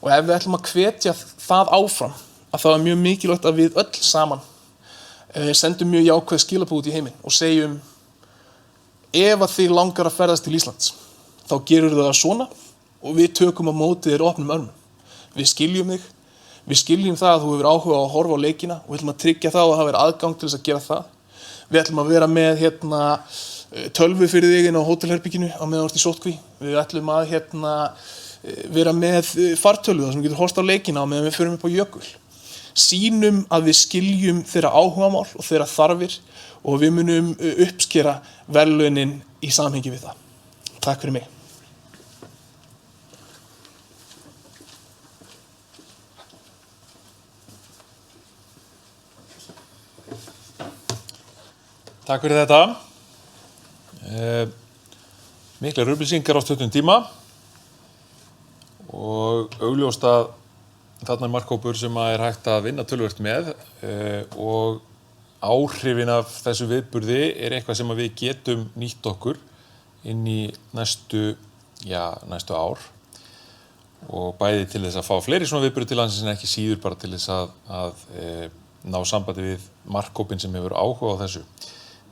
og ef við ætlum að hvetja það áfram, að það er mjög mikilvægt að við öll saman sendum mjög jákvæð skilaboð út í heiminn og segjum ef að þig langar að ferðast til Íslands þá gerur það svona og við tökum á móti þér opnum örmum. Við skiljum þig, við skiljum það að þú hefur áhuga á að horfa á leikina og við ætlum að tryggja það og hafa verið aðgang til þess að gera það. Við ætlum að vera með tölvu fyrir þig inn á hótelherbygginu á meðan þú ert í sóttkví. Við ætlum að vera með fartölvu þar sem getur horft á leikina á meðan við förum upp á jökul. Sýnum að við skiljum þeirra áhugamál og þeirra þarfir og við munum uppskera verðlaunin í samhengi við það. Takk fyrir mig. Takk fyrir þetta. Miklar upplýsingar á stuttum tíma og augljóst að þarna er markhópur sem er hægt að vinna töluvert með og áhrifin af þessu viðburði er eitthvað sem við getum nýtt okkur inn í næstu ár og bæði til þess að fá fleiri svona viðburði til landsins en ekki síður bara til þess að ná sambandi við markhópin sem hefur áhuga á þessu.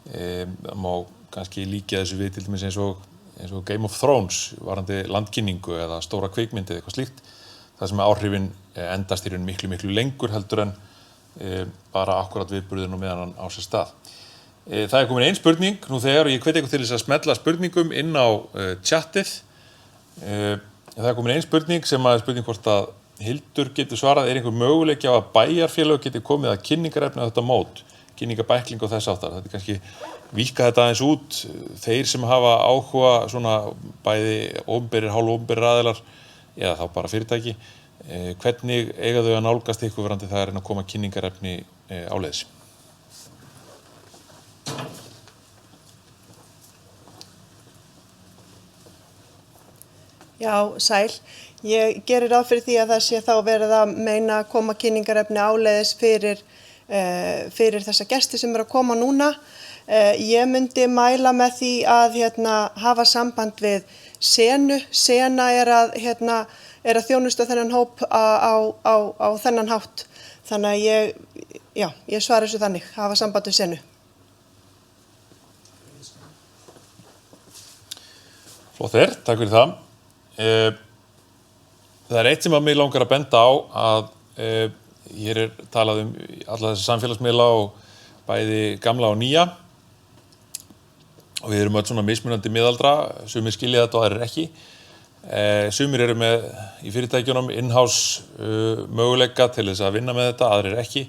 Það má kannski líkja þessu við til dæmis eins og Game of Thrones varðandi landkynningu eða stóra kvikmyndi eða eitthvað slíkt. Það sem áhrifin endast í raun miklu lengur heldur en bara akkurat viðburðin og meðan hann á sér stað. Það er komin ein spurning nú þegar og ég hvet ykkur til þess að smella spurningum inn á chatið. Það er komin ein spurning sem er spurning hvort að Hildur getur svarað. Er einhver möguleiki á að bæjarfélög geti komið að kynningarefni á þetta mót? Kynningabækling og þess áttar. Þetta er kannski víkka þetta aðeins út. Þeir sem hafa áhuga svona bæði opinberir, hálfopinberir aðilar eða þá bara fyrirtæki. Hvernig eiga þau að nálgast ykkur varðandi það að koma kynningarefni áleiðis? Já, sæl. Ég gerir ráð fyrir því að það sé þá verið að meina að koma kynningarefni áleiðis fyrir þessa gesti sem eru að koma núna. Ég myndi mæla með því að hafa samband við Senu. Sena er að þjónusta þennan hóp á þennan hátt. Þannig að ég svara þessu þannig, hafa samband við Senu. Flott takk fyrir það. Það er eitt sem að mig langar að benda á að hér er talað alla þessi samfélagsmiðla og bæði gamla og nýja og við erum öll svona mismunandi miðaldra, sumir skilja þetta og aðrir ekki. Sumir eru með í fyrirtækjunum in-house möguleika til þess að vinna með þetta, aðrir ekki.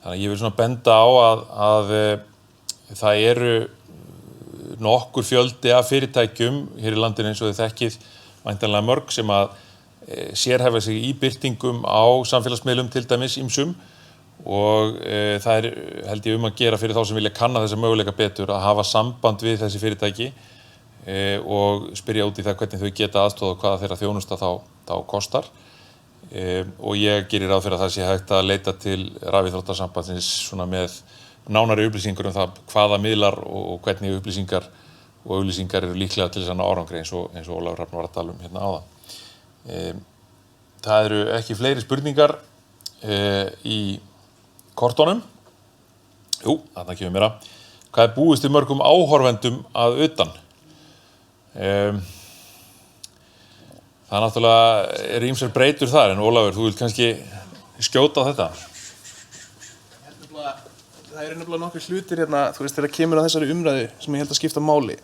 Þannig að ég vil svona benda á að það eru nokkur fjöldi af fyrirtækjum hér í landinu eins og þið þekkið væntanlega mörg sem að sérhæfa sig í birtingum á samfélagsmiðlum til dæmis ýmsum og það er held ég að gera fyrir þá sem vilja kanna þessa möguleika betur að hafa samband við þessi fyrirtæki og spyrja út í það hvernig þau geta aðstoða og hvaða þeirra þjónusta þá kostar og ég gerir ráð fyrir að það sé hægt að leita til rafíþróttasambandsins svona með nánari upplýsingar það hvaða miðlar og hvernig upplýsingar og auglýsingar eru líklega til þess að ná árangri eins og Ólafur Hrafn var að tala hérna áðan. Það eru ekki fleiri spurningar í kortunum. Jú, þarna kemur mér að. Hvað búist við mörgum áhorfendum að utan? Það náttúrulega ýmsar breytur þar, en Ólafur, þú vilt kannski skjóta á þetta? Það eru nefnilega nokkrir hlutir hérna, þú veist, þegar kemur á þessari umræðu sem ég held að skipta máli.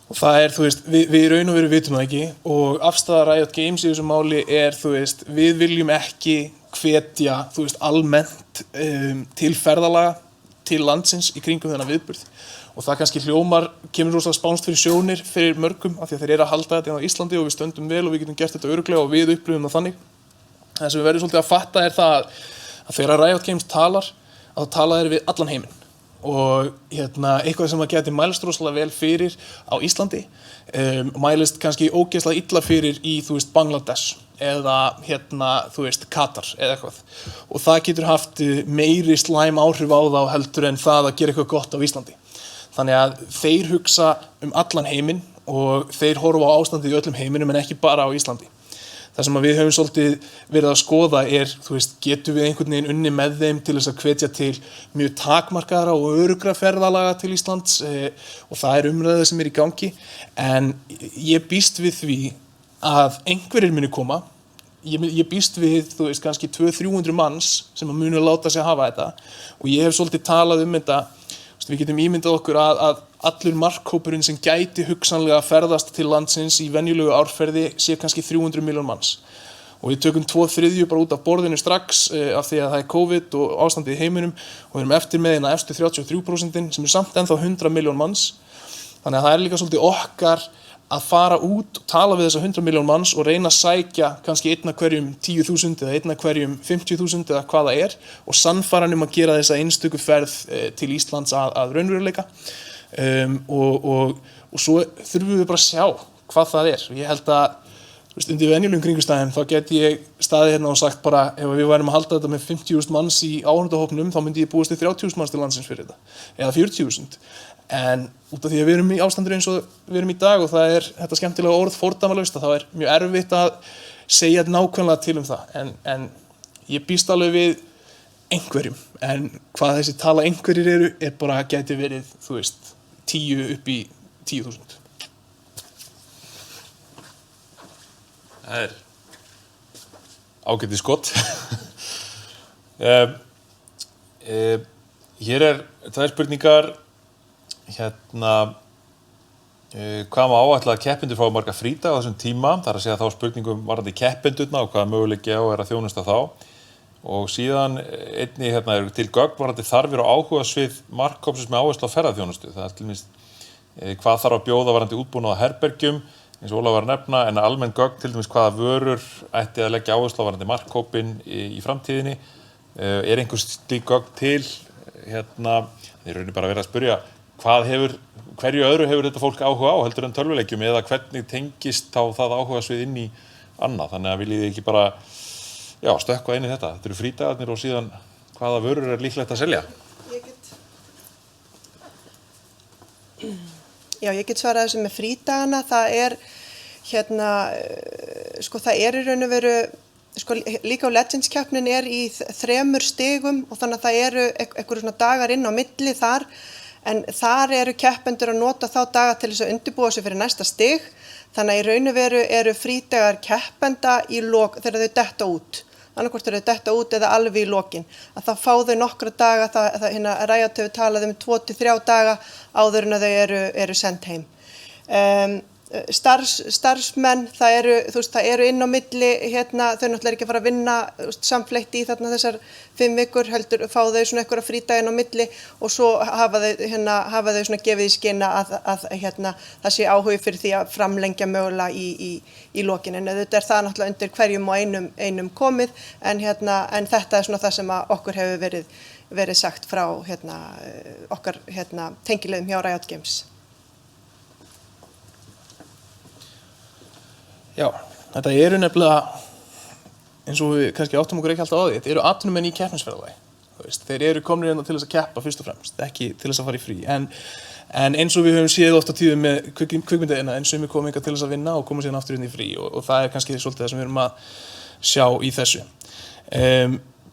Og það er, þú veist, við í raun og veru vitum það ekki og afstaða Riot Games í þessu máli er, þú veist, við viljum ekki hvetja, þú veist, almennt til ferðalaga til landsins í kringum þennan viðburð. Og það kannski kemur rosalega spánst fyrir sjónir fyrir mörgum af því að þeir eru að halda þetta á Íslandi og við stöndum vel og við getum gert þetta örugglega og við upplifum það þannig. Það sem við verðum svolítið að fatta er það að þegar Riot Games talar, að þá tala þeir við allan heiminn. Og eitthvað sem að geti mælst rosalega vel fyrir á Íslandi, mælist kannski ógeðslega illa fyrir í, þú veist, Bangladesh eða þú veist, Katar eða eitthvað. Og það getur haft meiri slæm áhrif á þá heldur en það að gera eitthvað gott á Íslandi. Þannig að þeir hugsa allan heiminn og þeir horfa á ástandið í öllum heiminum en ekki bara á Íslandi. Það sem við höfum svolítið verið að skoða er, þú veist, getum við einhvern veginn unni með þeim til þess að hvetja til mjög takmarkaðra og öruggra ferðalaga til Íslands og það er umræða sem er í gangi. En ég býst við því að einhverjir muni koma. Ég býst við, þú veist, kannski 200-300 manns sem að muni láta sig hafa þetta og ég hef svolítið talað þetta. Við getum ímyndað okkur að allur markhópurinn sem gæti hugsanlega ferðast til landsins í venjulegu árferði sé kannski 300 milljón manns. Og við tökum 2/3 bara út af borðinu strax af því að það er COVID og ástandið í heiminum og við erum eftir með hérna efstu 33% sem er samt ennþá 100 milljón manns. Þannig að það er líka svolítið okkar að fara út og tala við þessa 100 milljón manns og reyna að sækja kannski einn af hverjum 10.000 eða einn af hverjum 50.000 eða hvað það er og sannfæra að gera þessa einstöku ferð til Íslands að raunveruleika og svo þurfum við bara að sjá hvað það er. Ég held að, þú veist, undir venjulegum kringumstæðum þá geti ég staðið hérna og sagt bara ef við værum að halda þetta með 50.000 manns í áhorfendahópnum þá myndi ég búast við 30.000 manns til landsins fyrir þetta eða 40.000. En út af því að við erum í ástandur eins og við erum í dag og það er þetta skemmtilega orð fordæmalaust þá er mjög erfitt að segja nákvæmlega til það en ég býst alveg við einhverjum en hvað þessi tala einhverjir eru er bara gæti verið, þú veist, 10 upp í 10.000. Það er ágætis skot. Hér er tvær spurningar. Hvað má áætla að keppendur fá marga frídaga á þessum tíma? Það er að segja þá spurningum varðandi keppendurna og hvaða möguleiki á að þjónusta þá. Og síðan einnig eru til gögn varðandi þarfir og áhugasvið markhópsins með áherslu á ferðaþjónustu. Það er til dæmis hvað þarf að bjóða varðandi útbúnað á herbergjum, eins og Ólafur var að nefna, en almenn gögn til dæmis hvaða vörur ætti að leggja áherslu á varðandi markhópinn í framtíðinni. Er einhver slík gögn til? Þeir raunin bara verið að spyrja hverju öðru hefur þetta fólk áhuga á heldur en tölvuleikjum eða hvernig tengist þá það áhugasvið inn í annað. Þannig að viljið þið ekki bara stökkva inn í þetta. Þetta eru frídagarnir og síðan hvaða vörur er líklegt að selja? Ég get svarað þessu með frídagana. Það er það er í raun og veru líka á Legends-keppnin er í 3 stigum og þannig að það eru einhverjum svona dagar inn á milli þar en þar eru keppendur að nota þá daga til þess að undirbúa sig fyrir næsta stig þannig að í raun og veru eru frídagar keppenda í lok þegar þau detta út annarkvort eru þau detta út eða alveg í lokin að það fá þau nokkra daga Riot hefur talað 2-3 daga áður en að þau eru send heim. Starfsmenn, það eru inn á milli, þau náttúrulega ekki að fara að vinna samfleytt í þessar 5 vikur, heldur fá þau svona einhverja frídaga inn á milli og svo hafa þau svona gefið í skyn að það sé áhugi fyrir því að framlengja mögulega í lokin. En þetta er það náttúrulega undir hverjum og einum komið, en þetta er svona það sem að okkur hefur verið sagt frá okkar tengiliðum hjá Riot Games. Já, þetta eru nefnilega, eins og við kannski áttum okkur ekki alltaf á því, þetta eru atvinnumenn í keppnisferðalagi. þú veist. Þeir eru komnir hérna til þess að keppa fyrst og fremst, ekki til þess að fara í frí. En eins og við höfum séð oft á tíðum með kvikmyndaðina, en sumir koma hingað til þess að vinna og koma síðan aftur inn í frí og það kannski svolítið það sem við erum að sjá í þessu.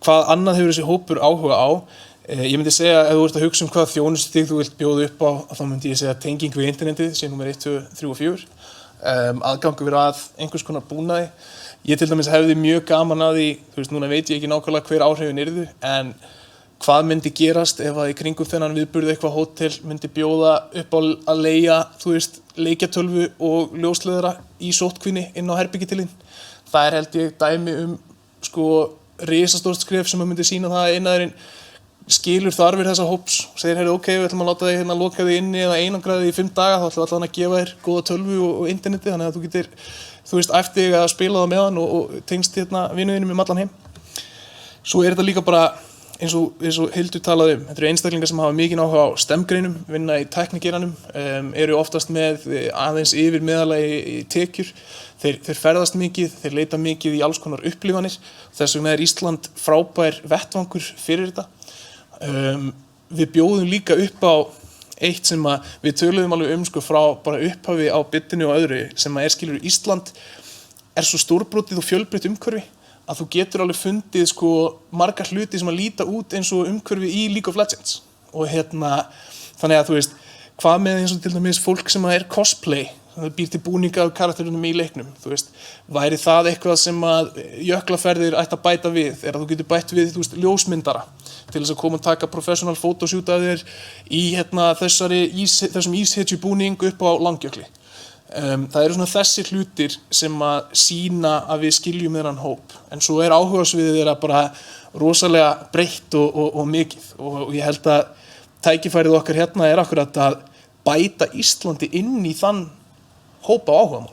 Hvað annað hefur þessi hópur áhuga á? Ég myndi segja, ef þú ert að hugsa hvað þjónustustig þú vilt bjóða upp á, þá myndi ég segja tenging við internetið, sé númer 1, 2, 3 og 4. Aðgangur að einhvers konar búnaði. Ég til dæmis hefði mjög gaman að því, þú veist, núna veit ég ekki nákvæmlega hver áhrifin yrðu, en hvað myndi gerast ef að í kringum þennan viðburð eitthvað hótel myndi bjóða upp á að leigja, þú veist, leikjatölvu og ljósleiðara í sóttkvíni inn á herbergi til þín. Það held ég dæmi sko risastórt skref sem myndi sýna það að iðnaðurinn skilur þarfir þessa hóps og segir, ok, við ætlum að láta þig hérna loka þig inni eða einangra þig í 5 daga, þá ætlum við allan að gefa þér góða tölvu og interneti, þannig að þú getur, þú veist, æft þig að spila það með hann og tengst hérna vinuðinum um allan heim. Svo þetta líka bara eins og Hildur talaði þetta eru einstaklingar sem hafa mikinn áhuga á STEM-greinum, vinna í tæknigeranum, eru oftast með aðeins yfir meðalagi í tekjur. Þeir ferðast mikið, þeir leita mikið í alls konar upplifanir. Þess vegna Ísland frábær vettvangur fyrir þetta. Við bjóðum líka upp á eitt sem við töluðum alveg sko frá bara upphafi á bitinu og öðru sem skilur Ísland svo stórbrotið og fjölbreytt umhverfi að þú getur alveg fundið sko margar hluti sem líta út eins og umhverfi í League of Legends og þannig að þú veist hvað með eins og til dæmis fólk sem cosplay það býr til búninga af karakterunum í leiknum þú veist, væri það eitthvað sem að jöklaferðir ætti að bæta við að þú getur bætt við, þú veist, ljósmyndara til þess að koma og taka professional photoshoot af þér í þessum íshetju búning upp á Langjökli. Það eru svona þessir hlutir sem að sýna að við skiljum þennan hóp en svo áhugasviðið þeirra bara rosalega breitt og mikið og ég held að tækifærið okkar hérna akkurat að bæta Íslandi inn í þann hópa áhugamál.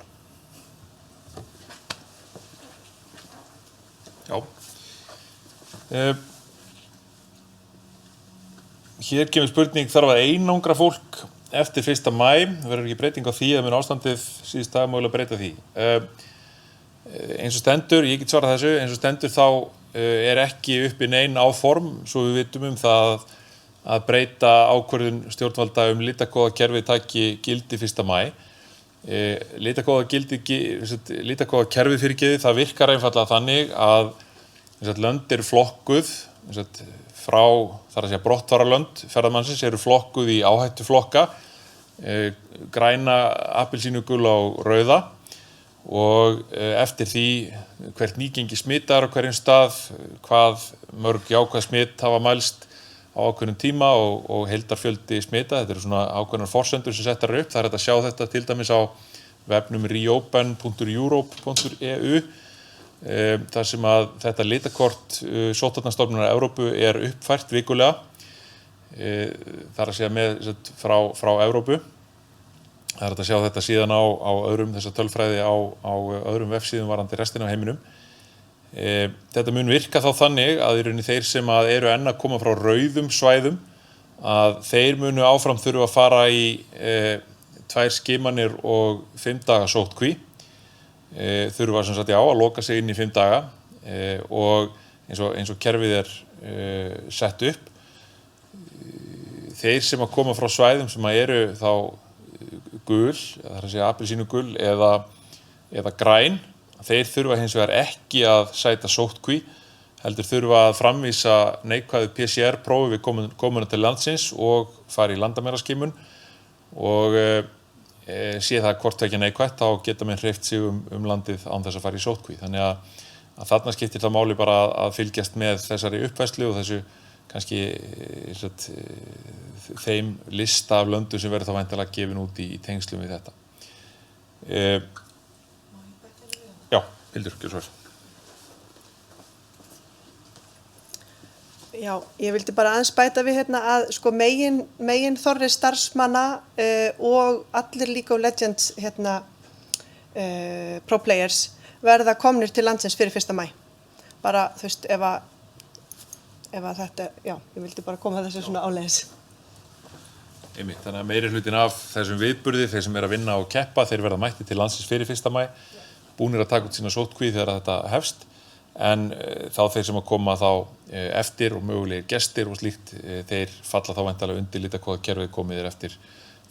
Já. Hér kemur spurning, þarf að einangra fólk eftir 1. maí? Verður ekki breyting á því að mun ástandið síðust dag mögulega breyta því? Eins og stendur, ég get svarað þessu, eins og stendur þá ekki uppi nein áform, svo við vitum það að breyta ákvörðun stjórnvalda litakóða kerfið taki gildi 1. maí. Litakóða kerfið fyrirgefið, það virkar einfaldlega þannig að lönd eru flokkuð frá, þar að segja brottfararlönd ferðamannsins eru flokkuð í áhættuflokka, græna, appelsínugula og rauða og eftir því hvert nýgengi smittar á hverjum stað, hvað mörg jákvæð smitt hafa mælst á ákveðnum tíma og heildarfjöldi smita. Þetta eru svona ákveðnar forsendur sem settar upp. Það hægt að sjá þetta til dæmis á vefnum reopen.europe.eu þar sem að þetta litakort sóttvarnastofnunar Evrópu uppfært vikulega. Þar að segja frá Evrópu. Það hægt að sjá þetta síðan á öðrum þessa tölfræði á öðrum vefsíðum varðandi restina af heiminum. Þetta mun virka þá þannig að í rauninni þeir sem eru enn að koma frá rauðum svæðum að þeir munu áfram þurfa að fara í 2 skimanir og 5 daga sóttkví þurfa sem sagt að loka sig inn í 5 daga og eins og kerfið sett upp þeir sem að koma frá svæðum sem eru þá gul, það að segja appelsínugul eða græn þeir þurfa hins vegar ekki að sæta sóttkví, heldur þurfa að framvísa neikvæðu PCR-prófi við komuna til landsins og fara í landamæraskimun og sé það hvort ekki neikvætt, þá geta menn hreyft sig landið án þess að fara í sóttkví. Þannig að þarna skiptir það máli bara að fylgjast með þessari uppfærslu og þessu kannski þeim lista af löndum sem verður þá væntanlega gefin út í tengslum við þetta. Já, Hildur, gjörðu svo vel. Já, ég vildi bara aðeins bæta við að sko megin þorri starfsmanna og allir League of Legends pro players verða komnir til landsins fyrir 1. maí. Bara, þú veist, ef að þetta, já, ég vildi bara koma þessu svona áleiðis. Einmitt, þannig að meiri hlutin af þessum viðburði, þeir sem að vinna og keppa, þeir verða mættir til landsins fyrir 1. maí, búnir að taka út sína sóttkví þegar þetta hefst, en þá þeir sem að koma þá eftir og mögulegir gestir og slíkt, þeir falla þá væntanlega undir litakóðakerfið komið eftir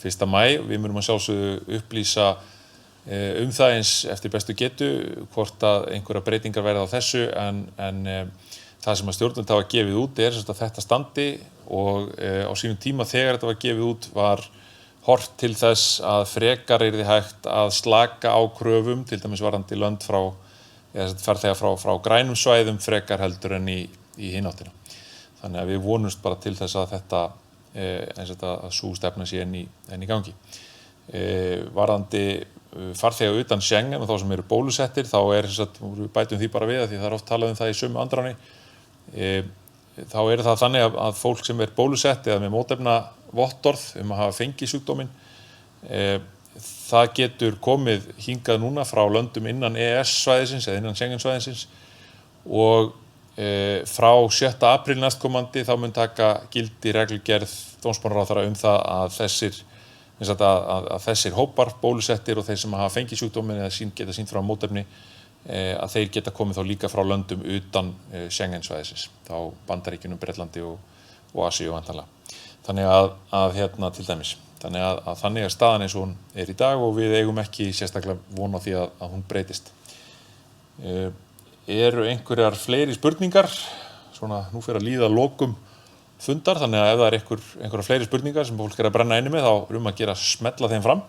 1. maí. Við munum að sjálfsögðu upplýsa það eins eftir bestu getu hvort að einhverja breytingar verða á þessu en það sem að stjórnvöld hafa gefið út að þetta standi og á sínum tíma þegar þetta var gefið út var hort til þess að frekar yrði hægt að slaka á kröfum, til dæmis varðandi lönd farþega frá grænum svæðum frekar heldur en í hináttina. Þannig að við vonumst bara til þess að þetta að sú stefna sé enn í gangi. Varðandi farþega utan Schengen og þá sem eru bólusettir, þá við bætum því bara við því það oft talað það í sömu andráni. Þá það þannig að fólk sem bólusett eða með mótefnavottorð að hafa fengið sjúkdóminn, það getur komið hingað núna frá löndum innan EES-svæðisins eða innan Schengen-svæðisins og frá 7. apríl næstkomandi þá mun taka gildi reglugerð dómsmálaráðherra það að þessir hópar bólusettir og þeir sem hafa fengið sjúkdóminn eða geta sýnt frá mótefni að þeir geta komið þá líka frá löndum utan Schengen-svæðisins, þá Bandaríkjunum, Bretlandi og Asíu væntanlega. Þannig að til dæmis. Þannig að staðan eins og hún í dag og við eigum ekki sérstaklega von á því að hún breytist. Eru einhverjar fleiri spurningar? Svona, nú fyrir að líða lokum fundar, þannig að ef það einhverjar fleiri spurningar sem fólk að brenna inni með, þá að gera smella þeim fram.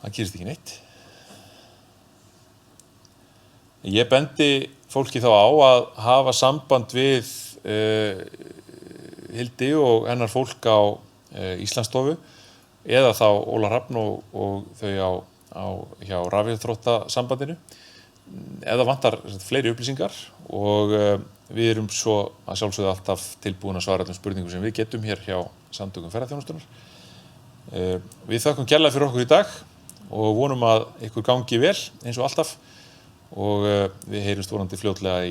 Það gerist ekki neitt. Ég bendi fólki þá á að hafa samband við Hildi og hennar fólk á Íslandsstofu eða þá Óla Hrafn og þau hjá rafíþróttasambandinu eða vantar fleiri upplýsingar og við erum svo að sjálfsögðu alltaf tilbúin að svara öllum spurningum sem við getum hér hjá Samtökum ferðaþjónustunnar. Við þökkum kærlega fyrir okkur í dag og vonum að ykkur gangi vel eins og alltaf og við heyrumst vonandi fljótlega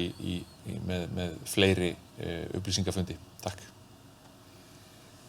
með fleiri upplýsingafundi. Takk.